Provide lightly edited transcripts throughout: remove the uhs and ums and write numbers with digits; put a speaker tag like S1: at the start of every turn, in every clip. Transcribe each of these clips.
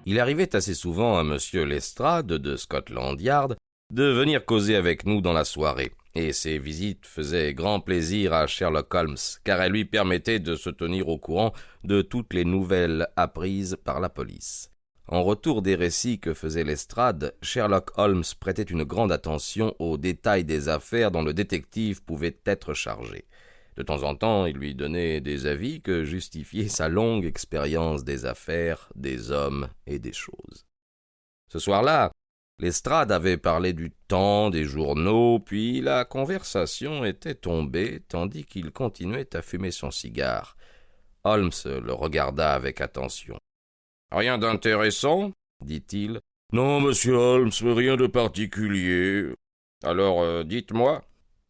S1: Il arrivait assez souvent à M. Lestrade de Scotland Yard de venir causer avec nous dans la soirée, et ces visites faisaient grand plaisir à Sherlock Holmes, car elles lui permettaient de se tenir au courant de toutes les nouvelles apprises par la police. En retour des récits que faisait Lestrade, Sherlock Holmes prêtait une grande attention aux détails des affaires dont le détective pouvait être chargé. De temps en temps, il lui donnait des avis que justifiaient sa longue expérience des affaires, des hommes et des choses. Ce soir-là, Lestrade avait parlé du temps, des journaux, puis la conversation était tombée tandis qu'il continuait à fumer son cigare. Holmes le regarda avec attention. « Rien d'intéressant ?» dit-il. « Non, monsieur Holmes, rien de particulier. Alors, dites-moi. »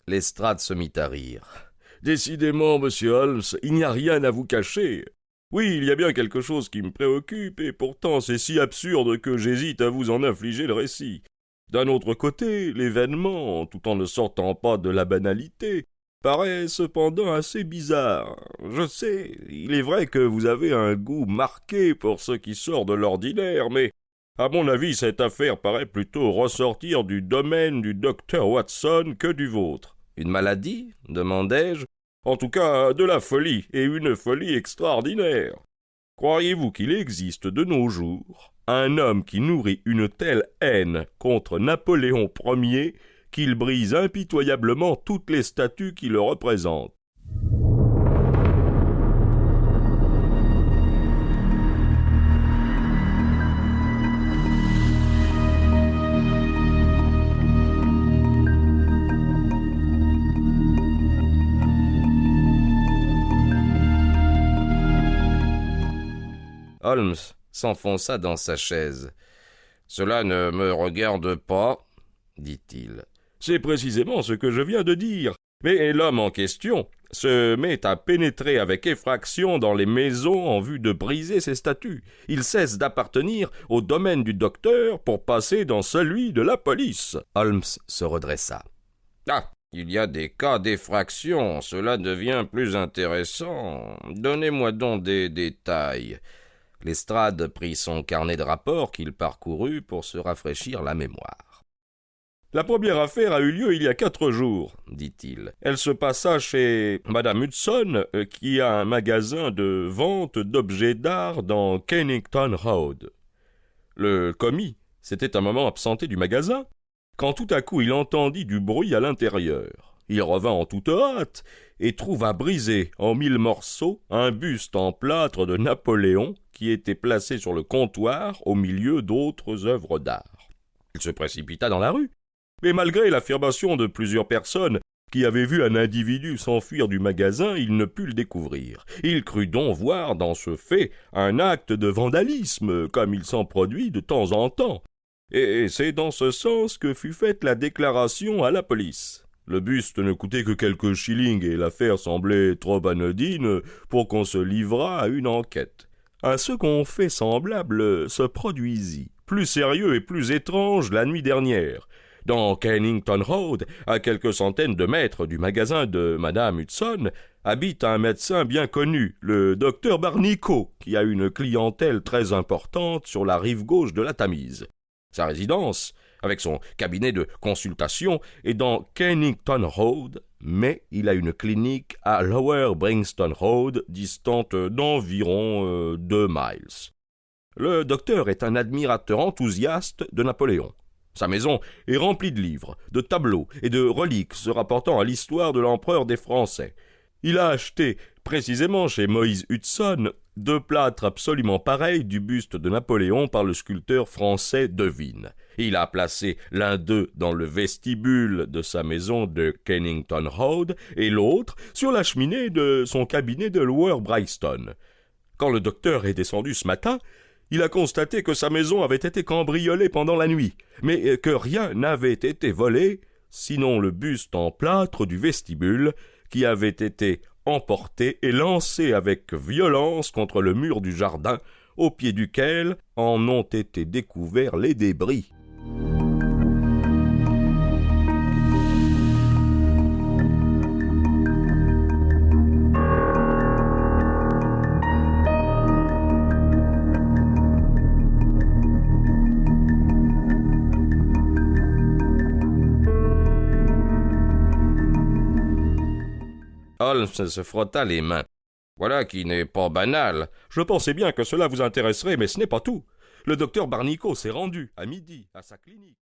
S1: Lestrade se mit à rire. « Décidément, monsieur Holmes, il n'y a rien à vous cacher. Oui, il y a bien quelque chose qui me préoccupe, et pourtant c'est si absurde que j'hésite à vous en infliger le récit. D'un autre côté, l'événement, tout en ne sortant pas de la banalité, paraît cependant assez bizarre. Je sais, il est vrai que vous avez un goût marqué pour ce qui sort de l'ordinaire, mais à mon avis cette affaire paraît plutôt ressortir du domaine du docteur Watson que du vôtre. »« Une maladie ?» demandai-je. « En tout cas, de la folie, et une folie extraordinaire. Croyez-vous qu'il existe de nos jours un homme qui nourrit une telle haine contre Napoléon Ier qu'il brise impitoyablement toutes les statues qui le représentent? » Holmes s'enfonça dans sa chaise. « Cela ne me regarde pas, » dit-il. « C'est précisément ce que je viens de dire. Mais l'homme en question se met à pénétrer avec effraction dans les maisons en vue de briser ces statues. Il cesse d'appartenir au domaine du docteur pour passer dans celui de la police. » Holmes se redressa. « Ah, il y a des cas d'effraction, cela devient plus intéressant. Donnez-moi donc des détails. » Lestrade prit son carnet de rapports qu'il parcourut pour se rafraîchir la mémoire. « La première affaire a eu lieu il y a 4 jours, dit-il. Elle se passa chez Madame Hudson, qui a un magasin de vente d'objets d'art dans Kennington Road. Le commis s'était un moment absenté du magasin, quand tout à coup il entendit du bruit à l'intérieur. Il revint en toute hâte et trouva brisé en 1000 morceaux un buste en plâtre de Napoléon qui était placé sur le comptoir au milieu d'autres œuvres d'art. Il se précipita dans la rue, mais malgré l'affirmation de plusieurs personnes qui avaient vu un individu s'enfuir du magasin, il ne put le découvrir. Il crut donc voir dans ce fait un acte de vandalisme, comme il s'en produit de temps en temps. Et c'est dans ce sens que fut faite la déclaration à la police. Le buste ne coûtait que quelques shillings et l'affaire semblait trop anodine pour qu'on se livrât à une enquête. Un second fait semblable se produisit, plus sérieux et plus étrange la nuit dernière. Dans Kennington Road, à quelques centaines de mètres du magasin de Madame Hudson, habite un médecin bien connu, le docteur Barnicoat, qui a une clientèle très importante sur la rive gauche de la Tamise. Sa résidence, avec son cabinet de consultation, est dans Kennington Road, mais il a une clinique à Lower Bringston Road, distante d'environ 2 miles. Le docteur est un admirateur enthousiaste de Napoléon. Sa maison est remplie de livres, de tableaux et de reliques se rapportant à l'histoire de l'empereur des Français. Il a acheté, précisément chez Moïse Hudson, 2 plâtres absolument pareils du buste de Napoléon par le sculpteur français Devine. Il a placé l'un d'eux dans le vestibule de sa maison de Kennington Road et l'autre sur la cheminée de son cabinet de Lower Brighton. Quand le docteur est descendu ce matin, il a constaté que sa maison avait été cambriolée pendant la nuit, mais que rien n'avait été volé, sinon le buste en plâtre du vestibule, qui avait été emporté et lancé avec violence contre le mur du jardin, au pied duquel en ont été découverts les débris. Holmes se frotta les mains. Voilà qui n'est pas banal. Je pensais bien que cela vous intéresserait, mais ce n'est pas tout. Le docteur Barnico s'est rendu, à midi, à sa clinique.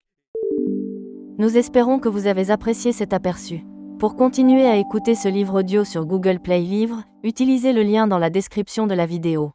S2: Nous espérons que vous avez apprécié cet aperçu. Pour continuer à écouter ce livre audio sur Google Play Livres, utilisez le lien dans la description de la vidéo.